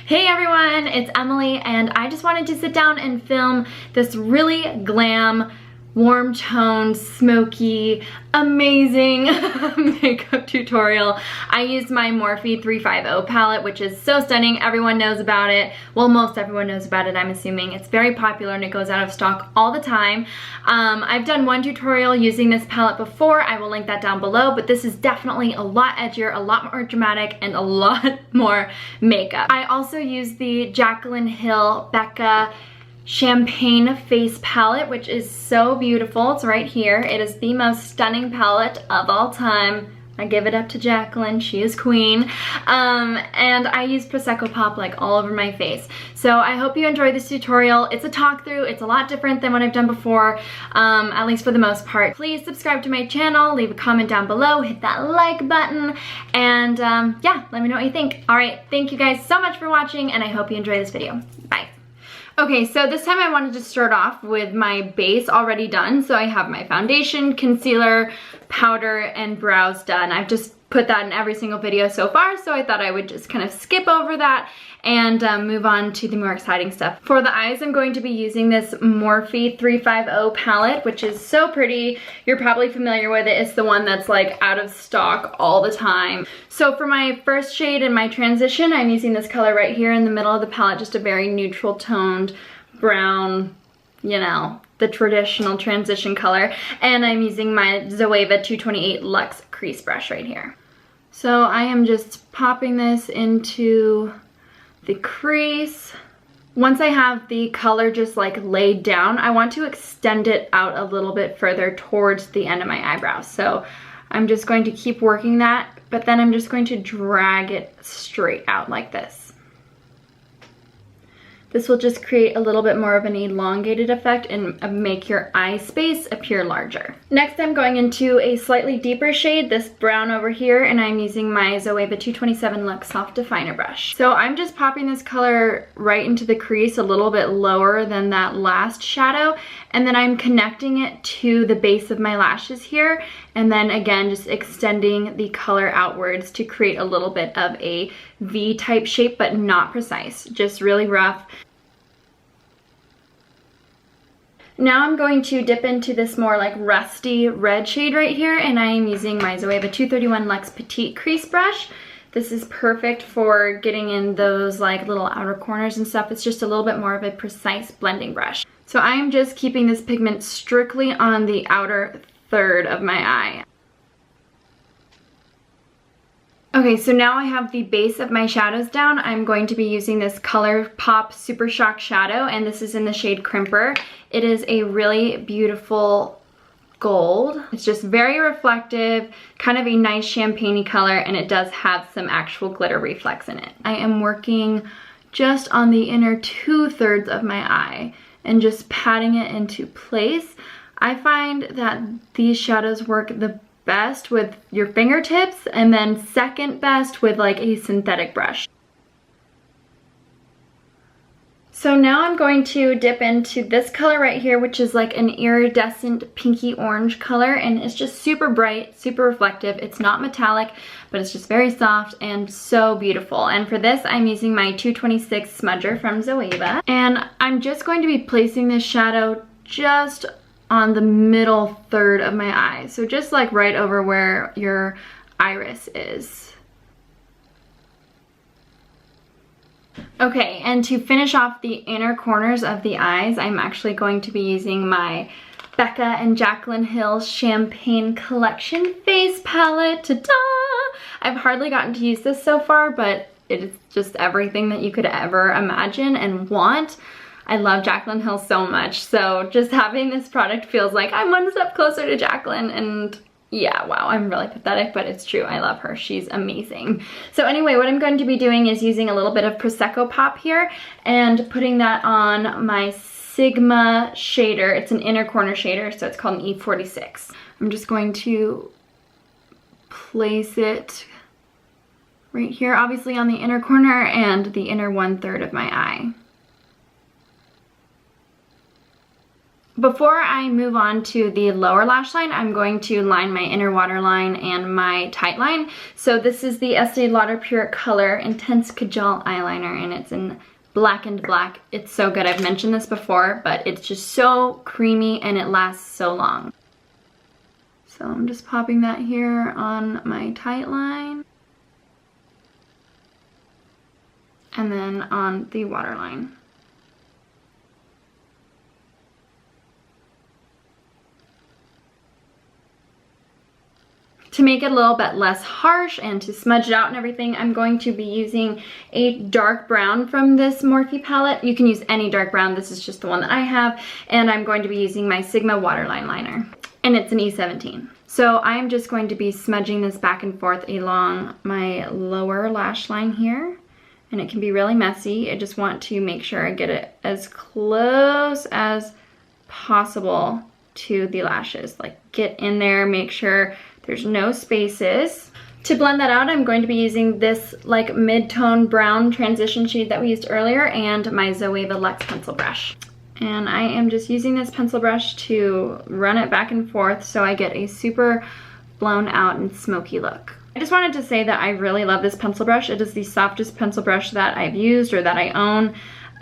Hey everyone, it's Emily and I just wanted to sit down and film this really glam, warm toned, smoky, amazing makeup tutorial. I used my Morphe 350 palette, which is so stunning. Everyone knows about it. Well, most everyone knows about it, I'm assuming. It's very popular and it goes out of stock all the time. I've done one tutorial using this palette before. I will link that down below, but this is definitely a lot edgier, a lot more dramatic, and a lot more makeup. I also use the Jaclyn Hill Becca Champagne Face Palette, which is so beautiful. It's right here. It is the most stunning palette of all time. I give it up to Jaclyn, she is queen. And I use Prosecco Pop like all over my face. So I hope you enjoy this tutorial. It's a talk through, it's a lot different than what I've done before, at least for the most part. Please subscribe to my channel, leave a comment down below, hit that like button, and yeah, let me know what you think. All right, thank you guys so much for watching, and I hope you enjoy this video. Bye. Okay, so this time I wanted to start off with my base already done. So I have my foundation, concealer, powder, and brows done. I've just put that in every single video so far, so I thought I would just kind of skip over that and move on to the more exciting stuff. For the eyes, I'm going to be using this Morphe 350 palette, which is so pretty. You're probably familiar with it. It's the one that's like out of stock all the time. So for my first shade in my transition, I'm using this color right here in the middle of the palette, just a very neutral toned brown, you know, the traditional transition color. And I'm using my Zoeva 228 Luxe crease brush right here. So I am just popping this into the crease. Once I have the color just like laid down, I want to extend it out a little bit further towards the end of my eyebrows. So I'm just going to keep working that, but then I'm just going to drag it straight out like this. This will just create a little bit more of an elongated effect and make your eye space appear larger. Next, I'm going into a slightly deeper shade, this brown over here, and I'm using my Zoeva 227 Luxe Soft Definer brush. So I'm just popping this color right into the crease a little bit lower than that last shadow, and then I'm connecting it to the base of my lashes here, and then again just extending the color outwards to create a little bit of a V-type shape, but not precise, just really rough. Now I'm going to dip into this more like rusty red shade right here, and I am using my Zoeva 231 Luxe Petite Crease Brush. This is perfect for getting in those like little outer corners and stuff. It's just a little bit more of a precise blending brush. So I am just keeping this pigment strictly on the outer third of my eye. Okay, so now I have the base of my shadows down. I'm going to be using this ColourPop Super Shock Shadow, and this is in the shade Crimper. It is a really beautiful gold. It's just very reflective, kind of a nice champagne-y color, and it does have some actual glitter reflex in it. I am working just on the inner 2/3 of my eye and just patting it into place. I find that these shadows work the best with your fingertips, and then second best with like a synthetic brush. So now I'm going to dip into this color right here, which is like an iridescent pinky orange color, and it's just super bright, super reflective. It's not metallic, but it's just very soft and so beautiful. And for this, I'm using my 226 smudger from Zoeva, and I'm just going to be placing this shadow just on the middle third of my eye. So just like right over where your iris is. Okay, and to finish off the inner corners of the eyes, I'm actually going to be using my Becca and Jaclyn Hill Champagne Collection Face Palette. Ta-da! I've hardly gotten to use this so far, but it is just everything that you could ever imagine and want. I love Jaclyn Hill so much, so just having this product feels like I'm one step closer to Jaclyn, and yeah, wow, I'm really pathetic, but it's true. I love her. She's amazing. So anyway, what I'm going to be doing is using a little bit of Prosecco Pop here and putting that on my Sigma shader. It's an inner corner shader, so it's called an E46. I'm just going to place it right here, obviously on the inner corner and the inner 1/3 of my eye. Before I move on to the lower lash line, I'm going to line my inner waterline and my tight line. So this is the Estee Lauder Pure Color Intense Kajal Eyeliner, and it's in Blackened Black. It's so good. I've mentioned this before, but it's just so creamy and it lasts so long. So I'm just popping that here on my tight line. And then on the waterline. To make it a little bit less harsh and to smudge it out and everything, I'm going to be using a dark brown from this Morphe palette. You can use any dark brown, this is just the one that I have. And I'm going to be using my Sigma Waterline Liner. And it's an E17. So I'm just going to be smudging this back and forth along my lower lash line here. And it can be really messy. I just want to make sure I get it as close as possible to the lashes. Like, get in there, make sure there's no spaces. To blend that out, I'm going to be using this like mid-tone brown transition shade that we used earlier and my Zoeva Luxe pencil brush. And I am just using this pencil brush to run it back and forth so I get a super blown out and smoky look. I just wanted to say that I really love this pencil brush. It is the softest pencil brush that I've used or that I own.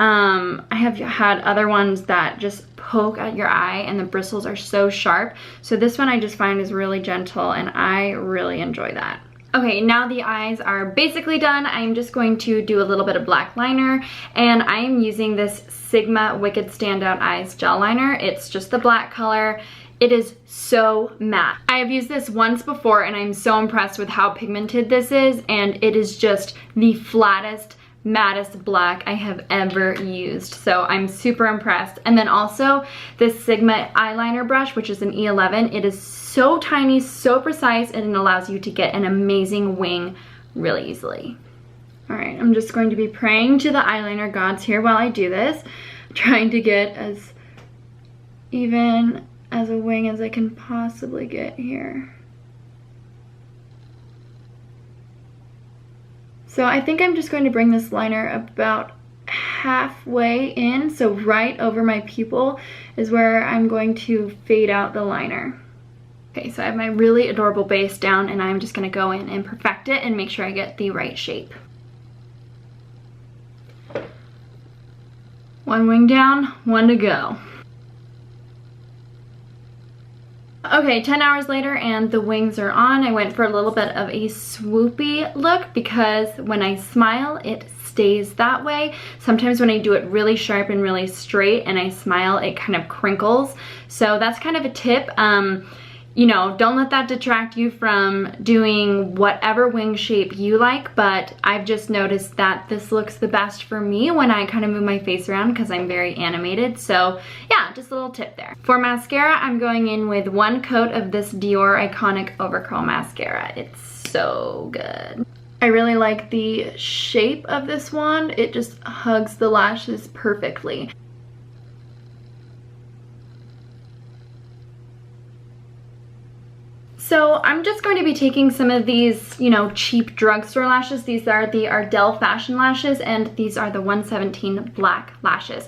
I have had other ones that just poke at your eye and the bristles are so sharp. So this one I just find is really gentle and I really enjoy that. Okay, now the eyes are basically done. I'm just going to do a little bit of black liner, and I am using this Sigma Wicked Standout Eyes Gel Liner. It's just the black color. It is so matte. I have used this once before and I'm so impressed with how pigmented this is, and it is just the flattest, mattest black I have ever used. So I'm super impressed. And then also this Sigma eyeliner brush, which is an E11. It is so tiny, so precise, and it allows you to get an amazing wing really easily. All right, I'm just going to be praying to the eyeliner gods here while I do this, trying to get as even as a wing as I can possibly get here. So I think I'm just going to bring this liner about halfway in, so right over my pupil is where I'm going to fade out the liner. Okay, so I have my really adorable base down and I'm just gonna go in and perfect it and make sure I get the right shape. One wing down, one to go. Okay, 10 hours later and the wings are on. I went for a little bit of a swoopy look because when I smile, it stays that way. Sometimes when I do it really sharp and really straight and I smile, it kind of crinkles. So that's kind of a tip. You know, don't let that detract you from doing whatever wing shape you like, but I've just noticed that this looks the best for me when I kind of move my face around because I'm very animated. So yeah, just a little tip there. For mascara, I'm going in with one coat of this Dior Iconic Overcurl Mascara. It's so good. I really like the shape of this wand. It just hugs the lashes perfectly. So I'm just going to be taking some of these, you know, cheap drugstore lashes. These are the Ardell Fashion lashes, and these are the 117 black lashes.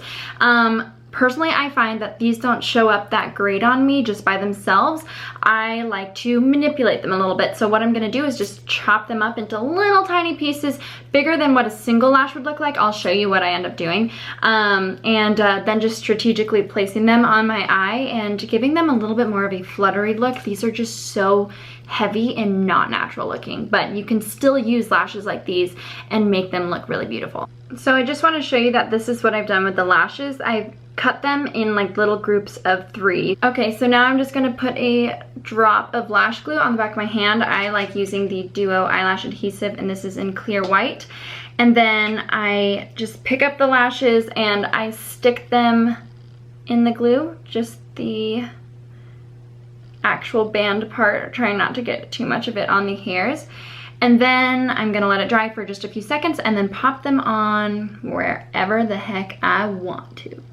Personally, I find that these don't show up that great on me just by themselves. I like to manipulate them a little bit. So what I'm gonna do is just chop them up into little tiny pieces, bigger than what a single lash would look like. I'll show you what I end up doing. Then just strategically placing them on my eye and giving them a little bit more of a fluttery look. These are just so heavy and not natural looking, but you can still use lashes like these and make them look really beautiful. So I just wanna show you that this is what I've done with the lashes. I've cut them in like little groups of 3. Okay, so now I'm just gonna put a drop of lash glue on the back of my hand. I like using the Duo eyelash adhesive, and this is in clear white. And then I just pick up the lashes and I stick them in the glue, just the actual band part, trying not to get too much of it on the hairs. And then I'm gonna let it dry for just a few seconds and then pop them on wherever the heck I want to.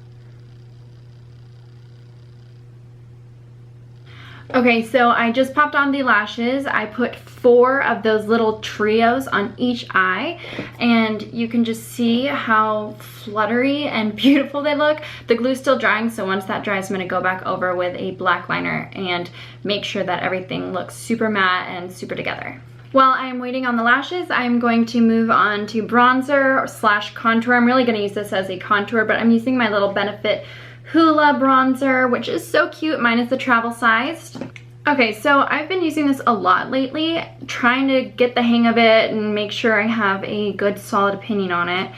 Okay, so I just popped on the lashes. I put 4 of those little trios on each eye, and you can just see how fluttery and beautiful they look. The glue's still drying, so once that dries, I'm gonna go back over with a black liner and make sure that everything looks super matte and super together. While I'm waiting on the lashes, I'm going to move on to bronzer slash contour. I'm really gonna use this as a contour, but I'm using my little Benefit Hoola bronzer, which is so cute. Mine is the travel sized. Okay, so I've been using this a lot lately, trying to get the hang of it and make sure I have a good solid opinion on it.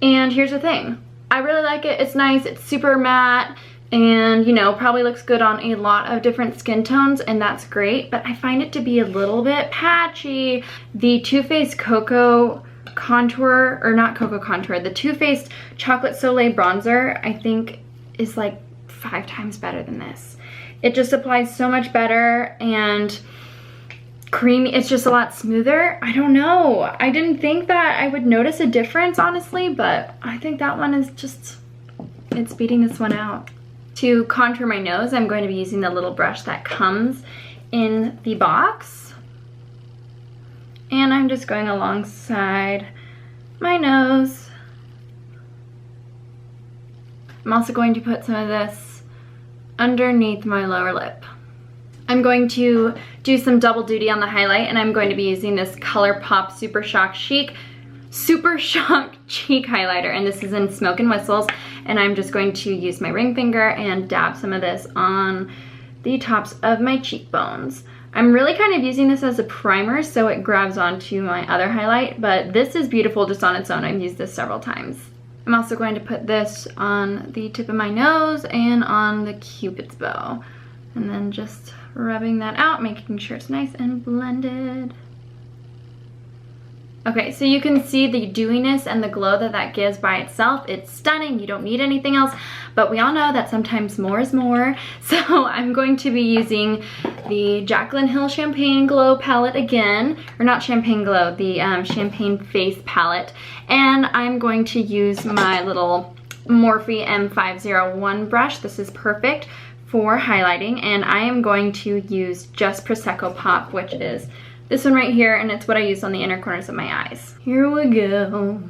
And here's the thing, I really like it. It's nice, it's super matte, and you know, probably looks good on a lot of different skin tones, and that's great, but I find it to be a little bit patchy. The Too Faced Cocoa Contour, or not Cocoa Contour, the Too Faced Chocolate Soleil Bronzer, I think is like 5 times better than this. It just applies so much better and creamy. It's just a lot smoother. I don't know. I didn't think that I would notice a difference, honestly, but I think that one is just, it's beating this one out. To contour my nose, I'm going to be using the little brush that comes in the box. And I'm just going alongside my nose. I'm also going to put some of this underneath my lower lip. I'm going to do some double duty on the highlight, and I'm going to be using this ColourPop Super Shock Cheek highlighter, and this is in Smoke and Whistles, and I'm just going to use my ring finger and dab some of this on the tops of my cheekbones. I'm really kind of using this as a primer so it grabs onto my other highlight, but this is beautiful just on its own. I've used this several times. I'm also going to put this on the tip of my nose and on the Cupid's bow. And then just rubbing that out, making sure it's nice and blended. Okay, so you can see the dewiness and the glow that that gives by itself. It's stunning, you don't need anything else, but we all know that sometimes more is more. So I'm going to be using the Jaclyn Hill Champagne Glow palette again, or not Champagne Glow, the Champagne Face palette. And I'm going to use my little Morphe M501 brush. This is perfect for highlighting, and I am going to use just Prosecco Pop, which is this one right here, and it's what I use on the inner corners of my eyes. Here we go.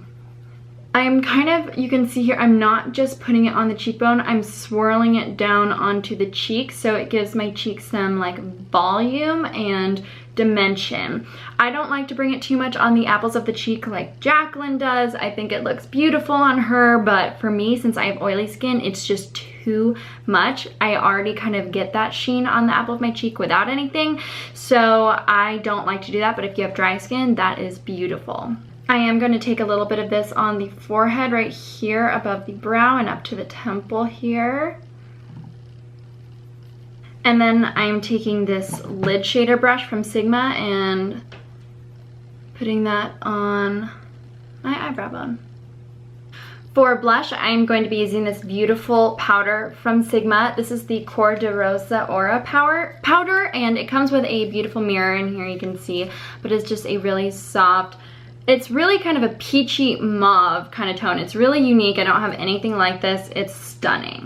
I'm kind of, you can see here, I'm not just putting it on the cheekbone, I'm swirling it down onto the cheek so it gives my cheek some like volume and dimension. I don't like to bring it too much on the apples of the cheek like Jaclyn does. I think it looks beautiful on her, but for me, since I have oily skin, it's just too much. I already kind of get that sheen on the apple of my cheek without anything, so I don't like to do that, but if you have dry skin, that is beautiful. I am going to take a little bit of this on the forehead right here above the brow and up to the temple here. And then I'm taking this lid shader brush from Sigma and putting that on my eyebrow bone. For blush, I'm going to be using this beautiful powder from Sigma. This is the Cor de Rosa Aura powder, and it comes with a beautiful mirror in here, you can see, but it's just a really soft, it's really kind of a peachy mauve kind of tone. It's really unique. I don't have anything like this. It's stunning.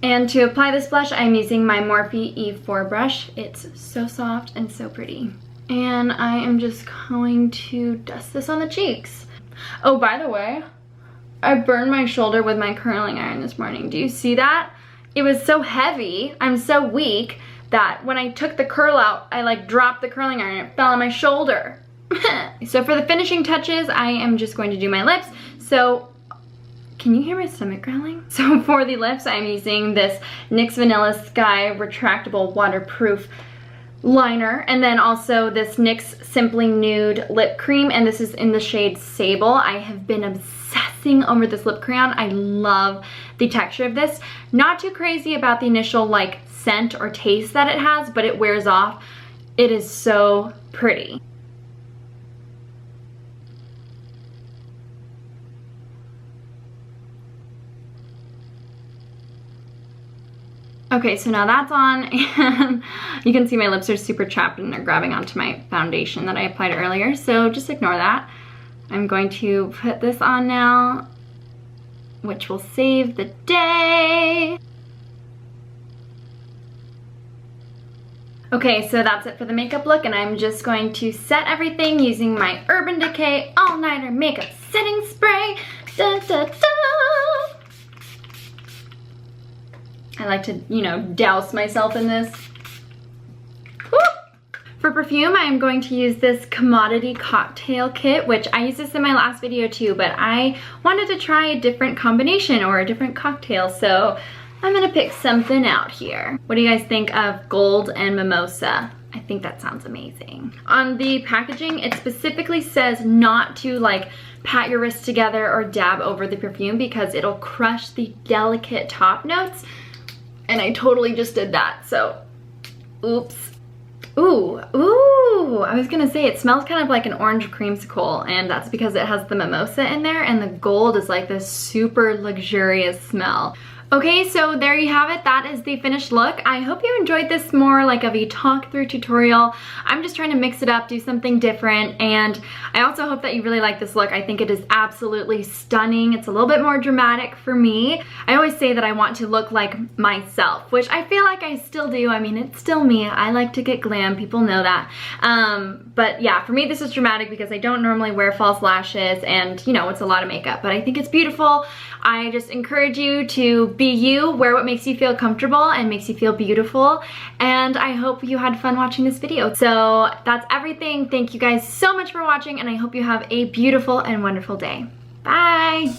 And to apply this blush, I'm using my Morphe E4 brush. It's so soft and so pretty. And I am just going to dust this on the cheeks. Oh, by the way, I burned my shoulder with my curling iron this morning. Do you see that? It was so heavy, I'm so weak, that when I took the curl out, I like dropped the curling iron and it fell on my shoulder. So for the finishing touches, I am just going to do my lips. So, can you hear my stomach growling? So for the lips, I'm using this NYX Vanilla Sky Retractable Waterproof Liner, and then also this NYX Simply Nude Lip Cream, and this is in the shade Sable. I have been obsessing over this lip crayon. I love the texture of this. Not too crazy about the initial like scent or taste that it has, but it wears off. It is so pretty. Okay, so now that's on, and you can see my lips are super chapped and they're grabbing onto my foundation that I applied earlier, so just ignore that. I'm going to put this on now, which will save the day. Okay, so that's it for the makeup look, and I'm just going to set everything using my Urban Decay All Nighter Makeup Setting Spray. Da, da, da. I like to, you know, douse myself in this. Woo! For perfume, I am going to use this Commodity Cocktail Kit, which I used this in my last video too, but I wanted to try a different combination or a different cocktail, so I'm gonna pick something out here. What do you guys think of gold and mimosa? I think that sounds amazing. On the packaging, it specifically says not to like pat your wrists together or dab over the perfume because it'll crush the delicate top notes. And I totally just did that, so oops. Ooh, I was gonna say it smells kind of like an orange creamsicle, and that's because it has the mimosa in there and the gold is like this super luxurious smell. Okay, so there you have it. That is the finished look. I hope you enjoyed this more like of a talk through tutorial. I'm just trying to mix it up, do something different, and I also hope that you really like this look. I think it is absolutely stunning. It's a little bit more dramatic for me. I always say that I want to look like myself, which I feel like I still do. I mean, it's still me. I like to get glam, people know that. But yeah, for me this is dramatic because I don't normally wear false lashes and you know, it's a lot of makeup, but I think it's beautiful. I just encourage you to be you, wear what makes you feel comfortable and makes you feel beautiful, and I hope you had fun watching this video. So that's everything. Thank you guys so much for watching, and I hope you have a beautiful and wonderful day. Bye!